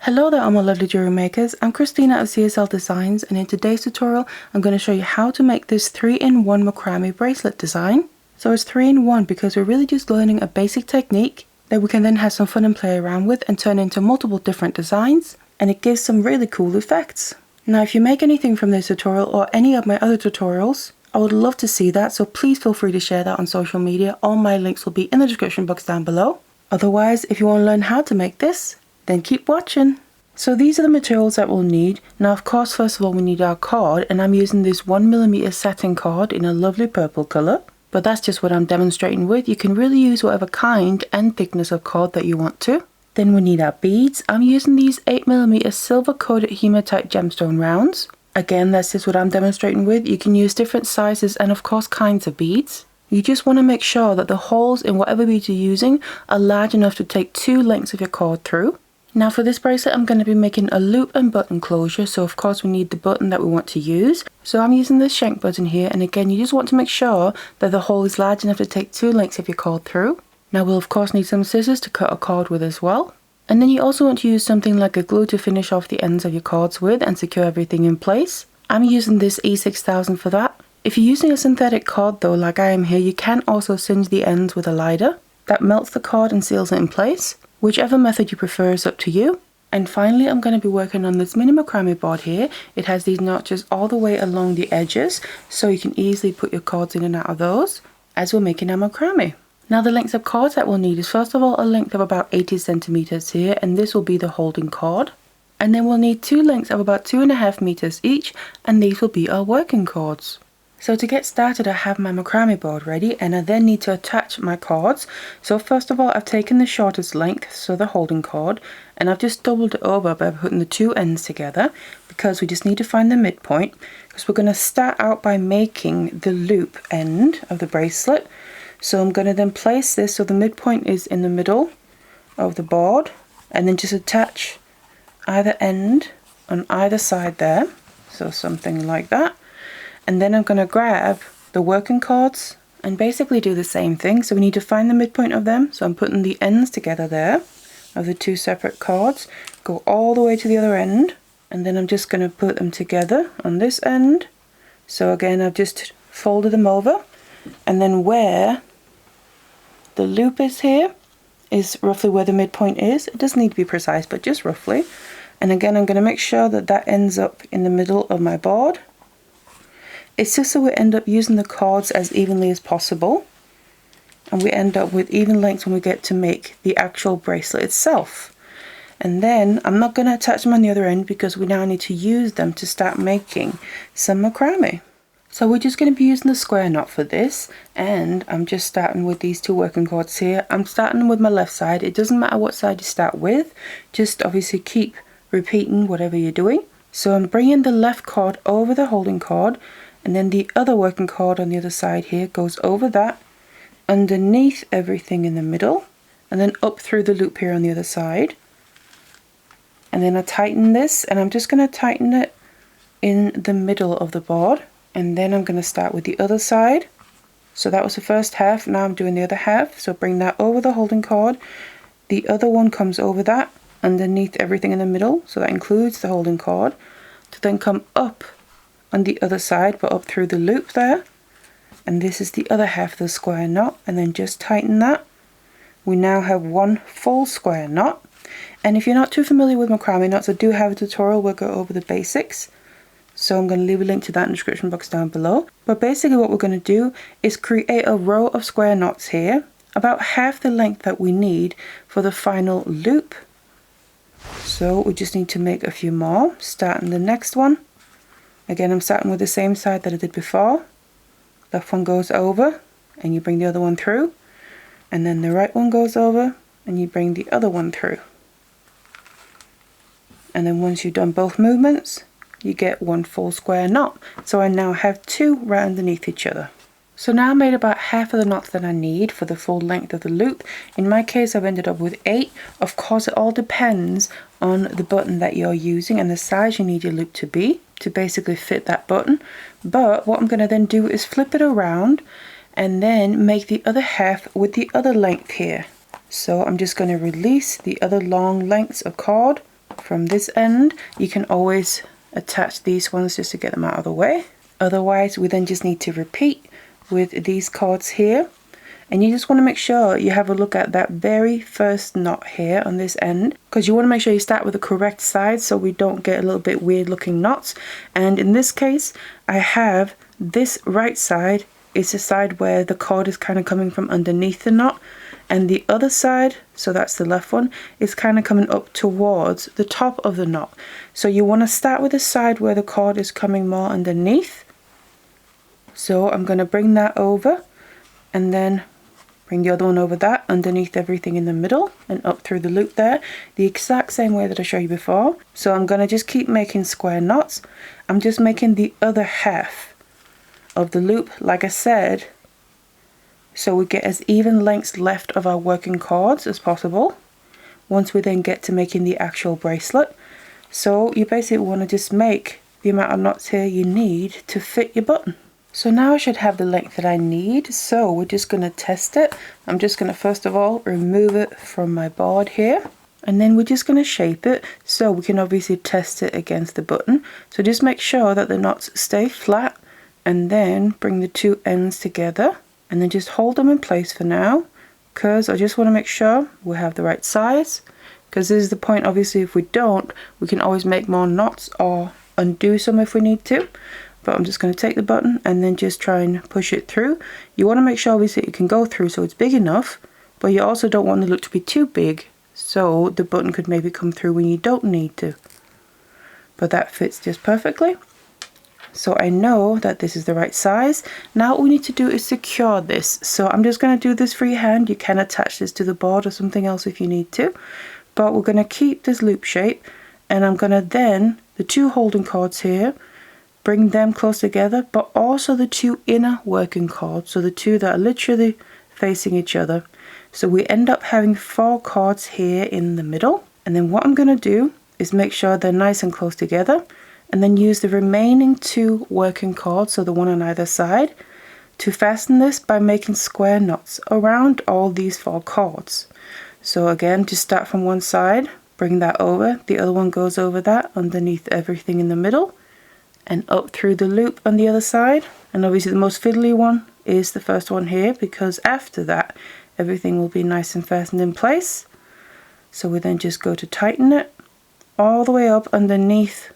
Hello there all my lovely jewelry makers, I'm Christina of CSLdesigns, and in today's tutorial I'm going to show you how to make this 3-in-1 macrame bracelet design. So it's 3-in-1 because we're really just learning a basic technique that we can then have some fun and play around with and turn into multiple different designs, and it gives some really cool effects. Now if you make anything from this tutorial or any of my other tutorials, I would love to see that, so please feel free to share that on social media. All my links will be in the description box down below. Otherwise, if you want to learn how to make this, then keep watching. So these are the materials that we'll need. Now of course, first of all we need our cord, and I'm using this 1mm satin cord in a lovely purple colour, but that's just what I'm demonstrating with. You can really use whatever kind and thickness of cord that you want to. Then we need our beads. I'm using these 8mm silver coated hematite gemstone rounds. Again, that's just what I'm demonstrating with. You can use different sizes and of course kinds of beads. You just want to make sure that the holes in whatever beads you're using are large enough to take 2 lengths of your cord through. Now for this bracelet I'm going to be making a loop and button closure, so of course we need the button that we want to use. So I'm using this Shank button here, and again you just want to make sure that the hole is large enough to take 2 lengths of your cord through. Now we'll of course need some scissors to cut a cord with as well. And then you also want to use something like a glue to finish off the ends of your cords with and secure everything in place. I'm using this E6000 for that. If you're using a synthetic cord though, like I am here, you can also singe the ends with a lighter. That melts the cord and seals it in place. Whichever method you prefer is up to you. And finally I'm going to be working on this mini macrame board here. It has these notches all the way along the edges, so you can easily put your cords in and out of those as we're making our macrame. Now the lengths of cords that we'll need is first of all a length of about 80 centimeters here, and this will be the holding cord. And then we'll need 2 lengths of about 2.5 meters each, and these will be our working cords. So to get started, I have my macrame board ready, and I then need to attach my cords. So first of all, I've taken the shortest length, so the holding cord, and I've just doubled it over by putting the 2 ends together, because we just need to find the midpoint, because we're going to start out by making the loop end of the bracelet. So I'm going to then place this so the midpoint is in the middle of the board, and then just attach either end on either side there, so something like that. And then I'm going to grab the working cords and basically do the same thing. So we need to find the midpoint of them. So I'm putting the ends together there of the 2 separate cords, go all the way to the other end, and then I'm just going to put them together on this end. So again, I've just folded them over, and then where the loop is here is roughly where the midpoint is. It doesn't need to be precise, but just roughly. And again, I'm going to make sure that that ends up in the middle of my board. It's just so we end up using the cords as evenly as possible, and we end up with even lengths when we get to make the actual bracelet itself. And then I'm not going to attach them on the other end because we now need to use them to start making some macrame. So we're just going to be using the square knot for this, and I'm just starting with these 2 working cords here. I'm starting with my left side. It doesn't matter what side you start with, just obviously keep repeating whatever you're doing. So I'm bringing the left cord over the holding cord, and then the other working cord on the other side here goes over that, underneath everything in the middle, and then up through the loop here on the other side. And then I tighten this, and I'm just going to tighten it in the middle of the board. And then I'm going to start with the other side. So that was the first half, now I'm doing the other half. So bring that over the holding cord, the other one comes over that, underneath everything in the middle, so that includes the holding cord, to then come up on the other side but up through the loop there, and this is the other half of the square knot, and then just tighten that. We now have 1 full square knot. And if you're not too familiar with macrame knots, I do have a tutorial where I go over the basics, so I'm going to leave a link to that in the description box down below. But basically what we're going to do is create a row of square knots here, about half the length that we need for the final loop. So we just need to make a few more, starting the next one. Again, I'm starting with the same side that I did before. Left one goes over, and you bring the other one through. And then the right one goes over, and you bring the other one through. And then once you've done both movements, you get 1 full square knot. So I now have 2 right underneath each other. So now I made about half of the knots that I need for the full length of the loop. In my case, I've ended up with 8. Of course, it all depends on the button that you're using and the size you need your loop to be to basically fit that button. But what I'm going to then do is flip it around and then make the other half with the other length here. So I'm just going to release the other long lengths of cord from this end. You can always attach these ones just to get them out of the way. Otherwise, we then just need to repeat with these cords here. And you just want to make sure you have a look at that very first knot here on this end, because you want to make sure you start with the correct side so we don't get a little bit weird looking knots. And in this case, I have this right side is the side where the cord is kind of coming from underneath the knot, and the other side, so that's the left one, is kind of coming up towards the top of the knot. So you want to start with the side where the cord is coming more underneath. So I'm going to bring that over and then bring the other one over that underneath everything in the middle and up through the loop there, the exact same way that I showed you before. So I'm going to just keep making square knots. I'm just making the other half of the loop, like I said, so we get as even lengths left of our working cords as possible once we then get to making the actual bracelet. So you basically want to just make the amount of knots here you need to fit your button. So now I should have the length that I need, so we're just going to test it. I'm just going to first of all remove it from my board here, and then we're just going to shape it so we can obviously test it against the button. So just make sure that the knots stay flat, and then bring the two ends together and then just hold them in place for now, because I just want to make sure we have the right size, because this is the point. Obviously if we don't, we can always make more knots or undo some if we need to. But I'm just going to take the button and then just try and push it through. You want to make sure obviously it can go through so it's big enough, but you also don't want the look to be too big, so the button could maybe come through when you don't need to. But that fits just perfectly. So I know that this is the right size. Now what we need to do is secure this. So I'm just going to do this freehand. You can attach this to the board or something else if you need to. But we're going to keep this loop shape, and I'm going to then, the two holding cords here, bring them close together, but also the two inner working cords, so the two that are literally facing each other. So we end up having 4 cords here in the middle. And then what I'm going to do is make sure they're nice and close together, and then use the remaining 2 working cords, so the one on either side, to fasten this by making square knots around all these 4 cords. So again, just start from one side, bring that over, the other one goes over that underneath everything in the middle, and up through the loop on the other side. And obviously the most fiddly one is the first one here, because after that everything will be nice and fastened in place. So we then just go to tighten it all the way up underneath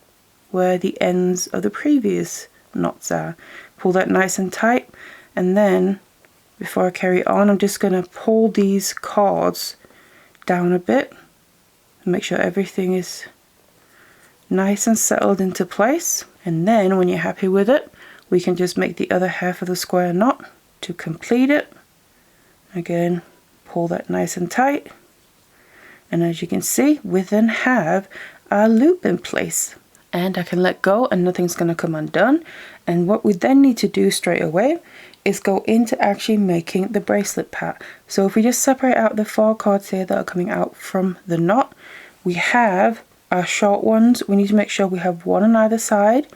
where the ends of the previous knots are. Pull that nice and tight, and then before I carry on, I'm just going to pull these cords down a bit and make sure everything is nice and settled into place. And then when you're happy with it, we can just make the other half of the square knot to complete it. Again, pull that nice and tight, and as you can see, we then have our loop in place, and I can let go and nothing's going to come undone. And what we then need to do straight away is go into actually making the bracelet part. So if we just separate out the 4 cords here that are coming out from the knot, we have our short ones. We need to make sure we have one on either side,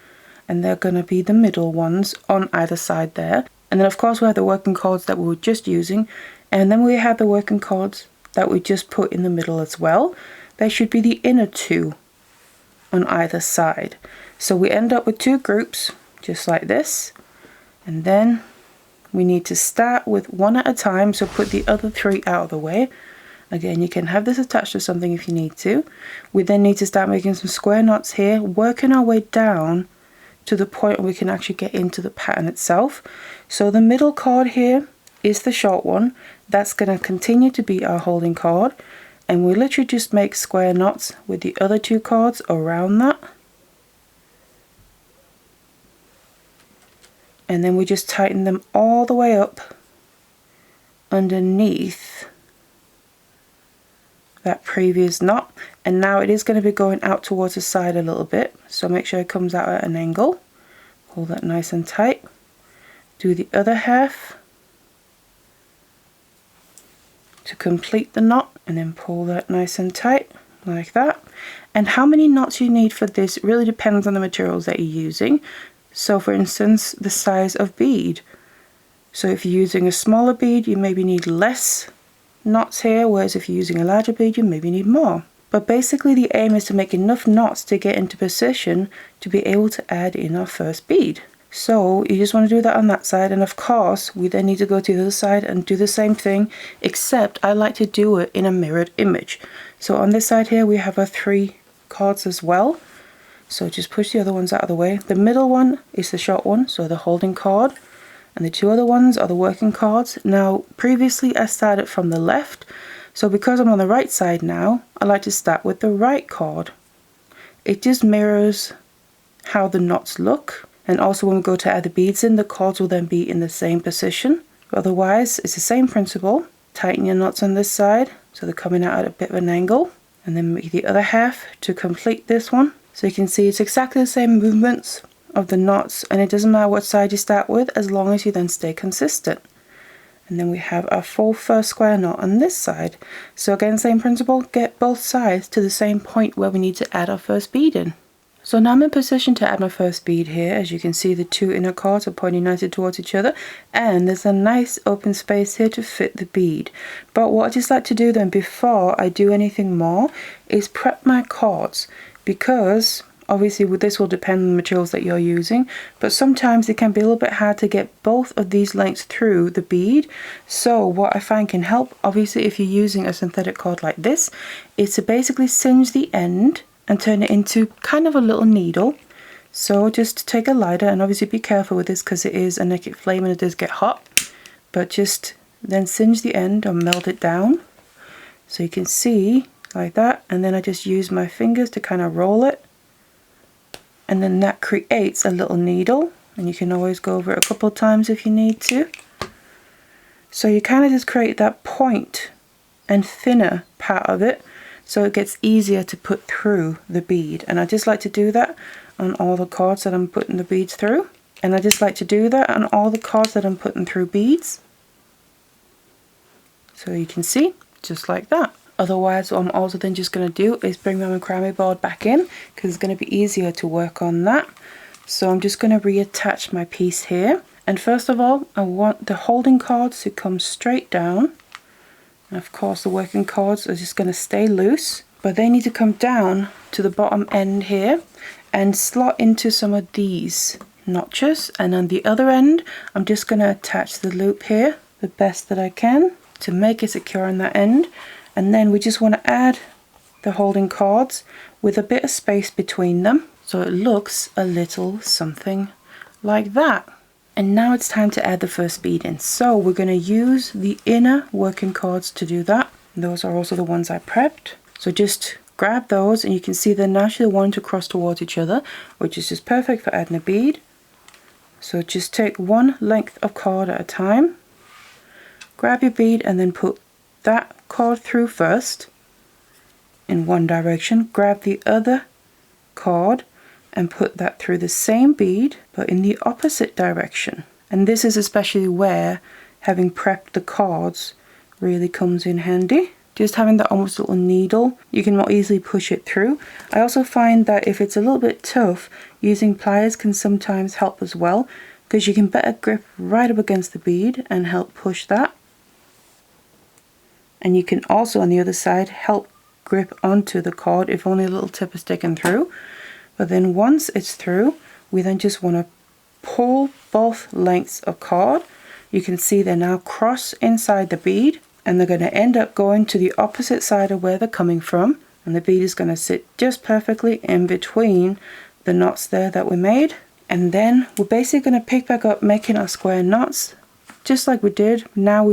and they're going to be the middle ones on either side there. And then of course we have the working cords that we were just using, and then we have the working cords that we just put in the middle as well. They should be the inner 2 on either side. So we end up with 2 groups just like this, and then we need to start with one at a time, so put the other 3 out of the way. Again, you can have this attached to something if you need to. We then need to start making some square knots here, working our way down to the point where we can actually get into the pattern itself. So the middle cord here is the short one. That's going to continue to be our holding cord, and we literally just make square knots with the other 2 cords around that. And then we just tighten them all the way up underneath that previous knot. And now it is going to be going out towards the side a little bit, so make sure it comes out at an angle. Pull that nice and tight. Do the other half to complete the knot, and then pull that nice and tight like that. And how many knots you need for this really depends on the materials that you're using. So for instance, the size of bead. So if you're using a smaller bead, you maybe need less knots here, whereas if you're using a larger bead, you maybe need more. But basically the aim is to make enough knots to get into position to be able to add in our first bead. So you just want to do that on that side, and of course we then need to go to the other side and do the same thing, except I like to do it in a mirrored image. So on this side here we have our 3 cords as well. So just push the other ones out of the way. The middle one is the short one, so the holding cord, and the 2 other ones are the working cords. Now previously I started from the left, so because I'm on the right side now, I like to start with the right cord. It just mirrors how the knots look, and also when we go to add the beads in, the cords will then be in the same position. Otherwise it's the same principle. Tighten your knots on this side so they're coming out at a bit of an angle, and then make the other half to complete this one. So you can see it's exactly the same movements of the knots, and it doesn't matter what side you start with as long as you then stay consistent. And then we have our full first square knot on this side. So again, same principle, get both sides to the same point where we need to add our first bead in. So now I'm in position to add my first bead here. As you can see, the 2 inner cords are pointing nicely towards each other, and there's a nice open space here to fit the bead. But what I just like to do then before I do anything more is prep my cords, because obviously with this will depend on the materials that you're using, but sometimes it can be a little bit hard to get both of these lengths through the bead. So what I find can help, obviously if you're using a synthetic cord like this, is to basically singe the end and turn it into kind of a little needle. So just take a lighter, and obviously be careful with this because it is a naked flame and it does get hot, but just then singe the end or melt it down so you can see like that, and then I just use my fingers to kind of roll it, and then that creates a little needle, and you can always go over it a couple of times if you need to. So you kind of just create that point and thinner part of it so it gets easier to put through the bead. And I just like to do that on all the cords that I'm putting the beads through, and I just like to do that on all the cords that I'm putting through beads. So you can see, just like that. Otherwise, what I'm also then just going to do is bring my macrame board back in, because it's going to be easier to work on that. So I'm just going to reattach my piece here, and first of all I want the holding cords to come straight down, and of course the working cords are just going to stay loose, but they need to come down to the bottom end here and slot into some of these notches. And on the other end I'm just going to attach the loop here the best that I can to make it secure on that end. And then we just want to add the holding cords with a bit of space between them, so it looks a little something like that. And now it's time to add the first bead in. So we're going to use the inner working cords to do that. Those are also the ones I prepped. So just grab those, and you can see they're naturally wanting to cross towards each other, which is just perfect for adding a bead. So just take one length of cord at a time, grab your bead, and then put that cord through first in one direction, grab the other cord and put that through the same bead but in the opposite direction. And this is especially where having prepped the cords really comes in handy. Just having that almost little needle, you can more easily push it through. I also find that if it's a little bit tough, using pliers can sometimes help as well, because you can better grip right up against the bead and help push that. And you can also on the other side help grip onto the cord if only a little tip is sticking through. But then once it's through, we then just want to pull both lengths of cord. You can see they're now cross inside the bead, and they're going to end up going to the opposite side of where they're coming from, and the bead is going to sit just perfectly in between the knots there that we made. And then we're basically going to pick back up making our square knots just like we did. Now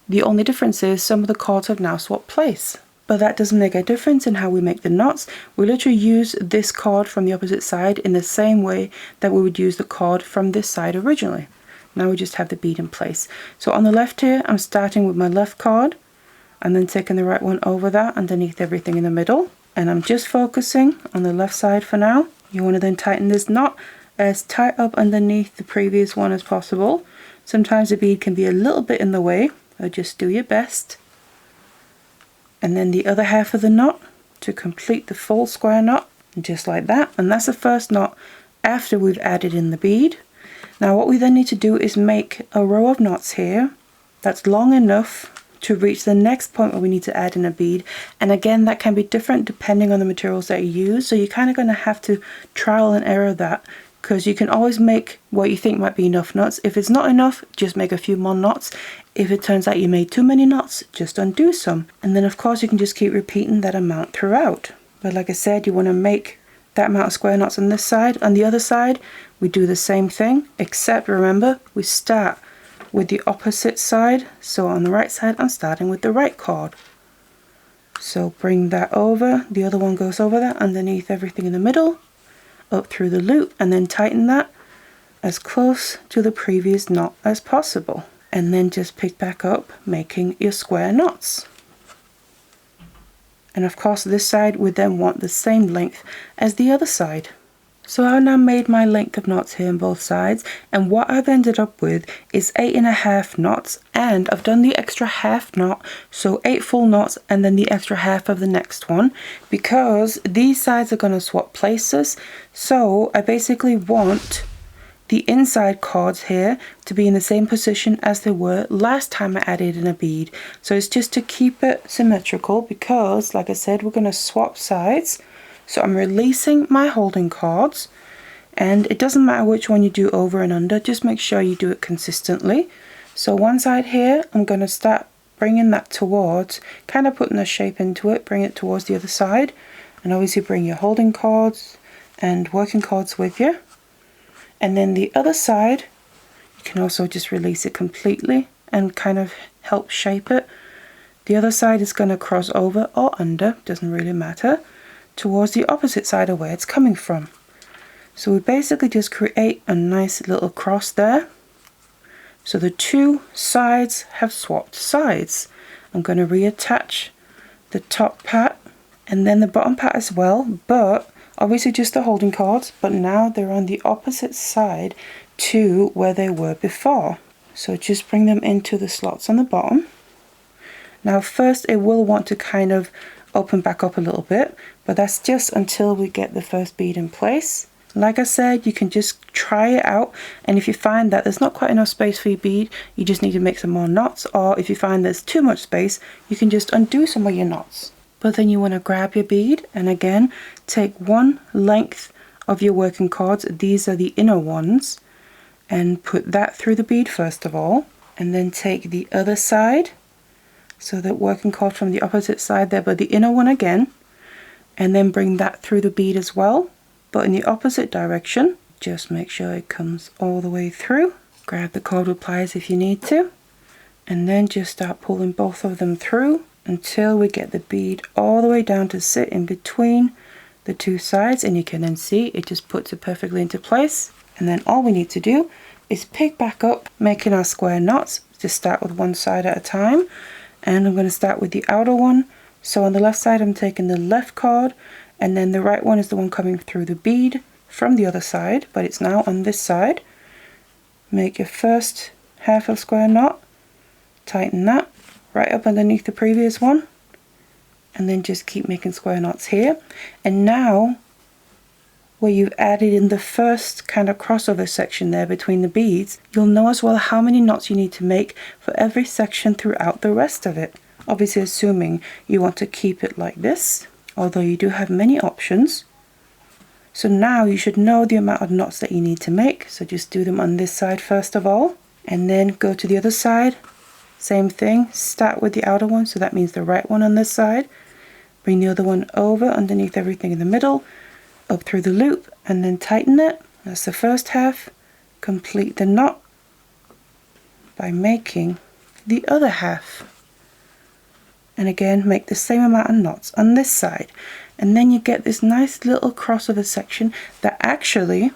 the only difference is some of the cords have now swapped place. But that doesn't make a difference in how we make the knots. We literally use this cord from the opposite side in the same way that we would use the cord from this side originally. Now we just have the bead in place. So on the left here, I'm starting with my left cord and then taking the right one over that underneath everything in the middle. And I'm just focusing on the left side for now. You want to then tighten this knot as tight up underneath the previous one as possible. Sometimes the bead can be a little bit in the way, so just do your best. And then the other half of the knot to complete the full square knot, just like that. And that's the first knot after we've added in the bead. Now what we then need to do is make a row of knots here that's long enough to reach the next point where we need to add in a bead. And again, that can be different depending on the materials that you use, so you're kind of going to have to trial and error that, because you can always make what you think might be enough knots. If it's not enough, just make a few more knots. If it turns out you made too many knots, just undo some. And then of course you can just keep repeating that amount throughout. But like I said, you want to make that amount of square knots on this side. On the other side, we do the same thing, except remember, we start with the opposite side. So on the right side, I'm starting with the right cord. So bring that over, the other one goes over that, underneath everything in the middle, up through the loop, and then tighten that as close to the previous knot as possible. And then just pick back up, making your square knots. And of course this side would then want the same length as the other side. So I've now made my length of knots here on both sides, and what I've ended up with is 8.5 knots, and I've done the extra half knot, so 8 full knots and then the extra half of the next one, because these sides are going to swap places. So I basically want the inside cords here to be in the same position as they were last time I added in a bead. So it's just to keep it symmetrical, because like I said, we're going to swap sides. So I'm releasing my holding cords, and it doesn't matter which one you do over and under, just make sure you do it consistently. So one side here, I'm going to start bringing that towards, kind of putting a shape into it, bring it towards the other side, and obviously bring your holding cords and working cords with you. And then the other side, you can also just release it completely and kind of help shape it. The other side is going to cross over or under, doesn't really matter, towards the opposite side of where it's coming from. So we basically just create a nice little cross there. So the two sides have swapped sides. I'm going to reattach the top part and then the bottom part as well, but obviously just the holding cords, but now they're on the opposite side to where they were before. So just bring them into the slots on the bottom. Now first it will want to kind of open back up a little bit, but that's just until we get the first bead in place. Like I said, you can just try it out, and if you find that there's not quite enough space for your bead, you just need to make some more knots, or if you find there's too much space, you can just undo some of your knots. But then you want to grab your bead and again take one length of your working cords, these are the inner ones, and put that through the bead first of all, and then take the other side, so that working cord from the opposite side there, but the inner one again, and then bring that through the bead as well, but in the opposite direction. Just make sure it comes all the way through. Grab the cord with pliers if you need to, and then just start pulling both of them through until we get the bead all the way down to sit in between the two sides, and you can then see it just puts it perfectly into place. And then all we need to do is pick back up, making our square knots. Just start with one side at a time. And I'm going to start with the outer one. So on the left side I'm taking the left cord, and then the right one is the one coming through the bead from the other side, but it's now on this side. Make your first half of square knot, tighten that right up underneath the previous one, and then just keep making square knots here. And now where you've added in the first kind of crossover section there between the beads, you'll know as well how many knots you need to make for every section throughout the rest of it. Obviously assuming you want to keep it like this, although you do have many options. So now you should know the amount of knots that you need to make, so just do them on this side first of all, and then go to the other side. Same thing, start with the outer one, so that means the right one on this side. Bring the other one over underneath everything in the middle, up through the loop, and then tighten it. That's the first half. Complete the knot by making the other half. And again, make the same amount of knots on this side. And then you get this nice little crossover section that actually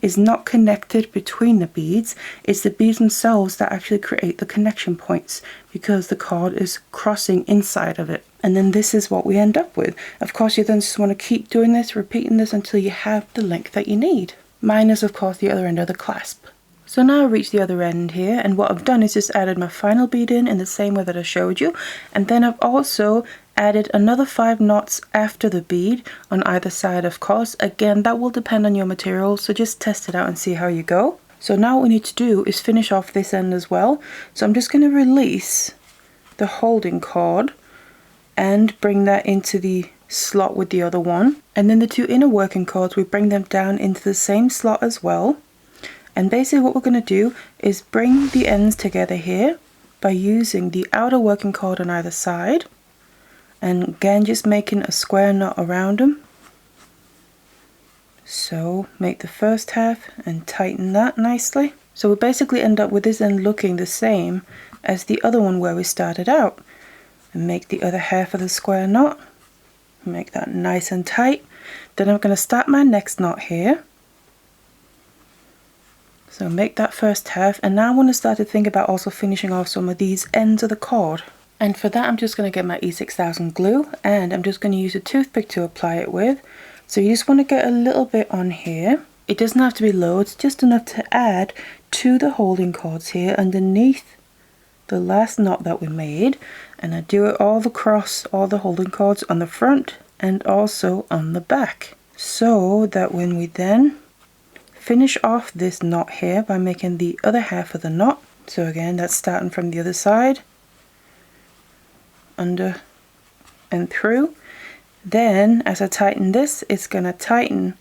is not connected between the beads. It's the beads themselves that actually create the connection points, because the cord is crossing inside of it. And then this is what we end up with. Of course, you then just want to keep doing this, repeating this until you have the length that you need. Minus, of course, the other end of the clasp. So now I've reached the other end here, and what I've done is just added my final bead in the same way that I showed you, and then I've also added another 5 knots after the bead on either side, of course. Again, that will depend on your material, so just test it out and see how you go. So now what we need to do is finish off this end as well. So I'm just going to release the holding cord and bring that into the slot with the other one, and then the two inner working cords, we bring them down into the same slot as well. And basically what we're going to do is bring the ends together here by using the outer working cord on either side, and again just making a square knot around them. So make the first half and tighten that nicely. So we basically end up with this end looking the same as the other one where we started out. And make the other half of the square knot. Make that nice and tight. Then I'm going to start my next knot here. So make that first half, and now I want to start to think about also finishing off some of these ends of the cord. And for that I'm just going to get my E6000 glue, and I'm just going to use a toothpick to apply it with. So you just want to get a little bit on here. It doesn't have to be loads, just enough to add to the holding cords here underneath the last knot that we made. And I do it all across all the holding cords on the front and also on the back, so that when we then finish off this knot here by making the other half of the knot, so again that's starting from the other side, under and through, then as I tighten this, it's going to tighten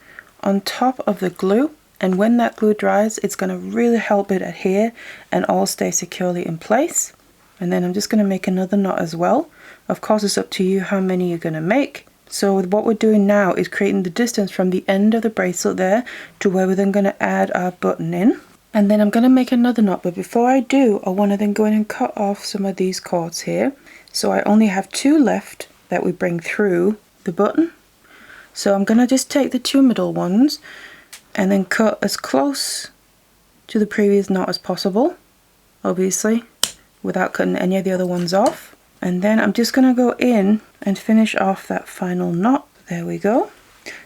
on top of the glue, and when that glue dries it's going to really help it adhere and all stay securely in place. And then I'm just going to make another knot as well. Of course it's up to you how many you're going to make. So what we're doing now is creating the distance from the end of the bracelet there to where we're then going to add our button in. And then I'm going to make another knot, but before I do I want to then go in and cut off some of these cords here. So I only have two left that we bring through the button. So I'm going to just take the two middle ones and then cut as close to the previous knot as possible, obviously without cutting any of the other ones off. And then I'm just going to go in and finish off that final knot. There we go.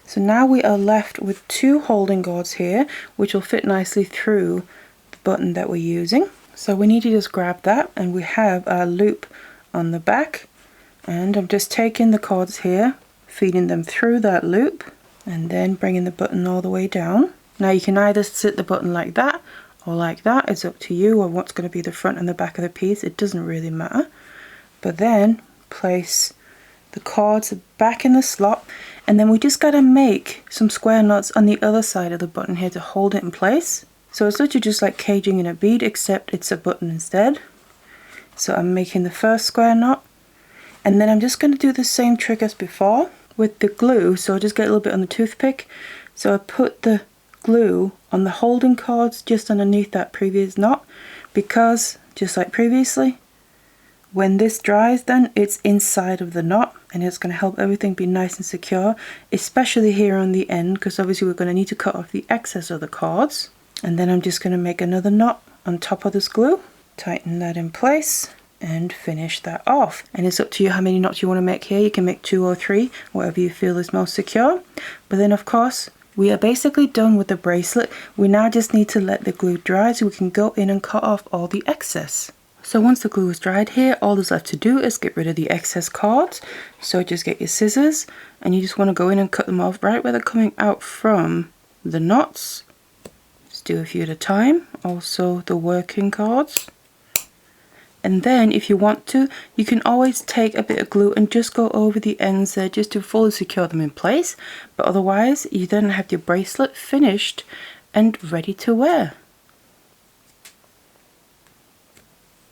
So now we are left with two holding cords here, which will fit nicely through the button that we're using. So we need to just grab that, and we have our loop on the back, and I'm just taking the cords here, feeding them through that loop, and then bringing the button all the way down. Now you can either sit the button like that or like that, it's up to you, or what's going to be the front and the back of the piece, it doesn't really matter. But then place the cords back in the slot, and then we just got to make some square knots on the other side of the button here to hold it in place. So it's literally just like caging in a bead, except it's a button instead. So I'm making the first square knot, and then I'm just going to do the same trick as before with the glue. So I'll just get a little bit on the toothpick. So I put the glue on the holding cords just underneath that previous knot, because just like previously, when this dries then it's inside of the knot, and it's going to help everything be nice and secure, especially here on the end, because obviously we're going to need to cut off the excess of the cords. And then I'm just going to make another knot on top of this glue, tighten that in place and finish that off. And it's up to you how many knots you want to make here. You can make 2 or 3, whatever you feel is most secure. But then of course we are basically done with the bracelet. We now just need to let the glue dry so we can go in and cut off all the excess. So once the glue is dried here, all there's left to do is get rid of the excess cords. So just get your scissors and you just want to go in and cut them off right where they're coming out from the knots. Just do a few at a time. Also the working cords. And then if you want to, you can always take a bit of glue and just go over the ends there just to fully secure them in place. But otherwise, you then have your bracelet finished and ready to wear.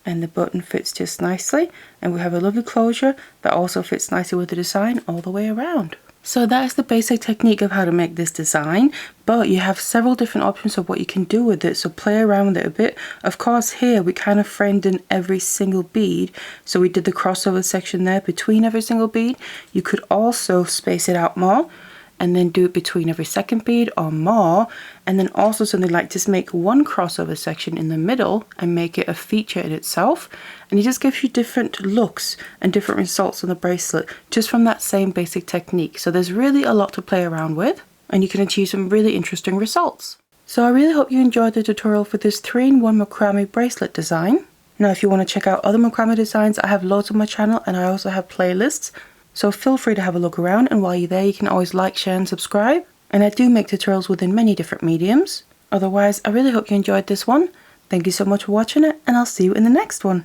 And the button fits just nicely, and we have a lovely closure that also fits nicely with the design all the way around. So that is the basic technique of how to make this design, but you have several different options of what you can do with it, so play around with it a bit. Of course here we kind of framed in every single bead, so we did the crossover section there between every single bead. You could also space it out more and then do it between every second bead or more, and then also something like just make one crossover section in the middle and make it a feature in itself, and it just gives you different looks and different results on the bracelet just from that same basic technique. So there's really a lot to play around with, and you can achieve some really interesting results. So I really hope you enjoyed the tutorial for this 3-in-1 macrame bracelet design. Now if you want to check out other macrame designs, I have loads on my channel, and I also have playlists. So feel free to have a look around, and while you're there you can always like, share and subscribe. And I do make tutorials within many different mediums. Otherwise, I really hope you enjoyed this one. Thank you so much for watching it, and I'll see you in the next one.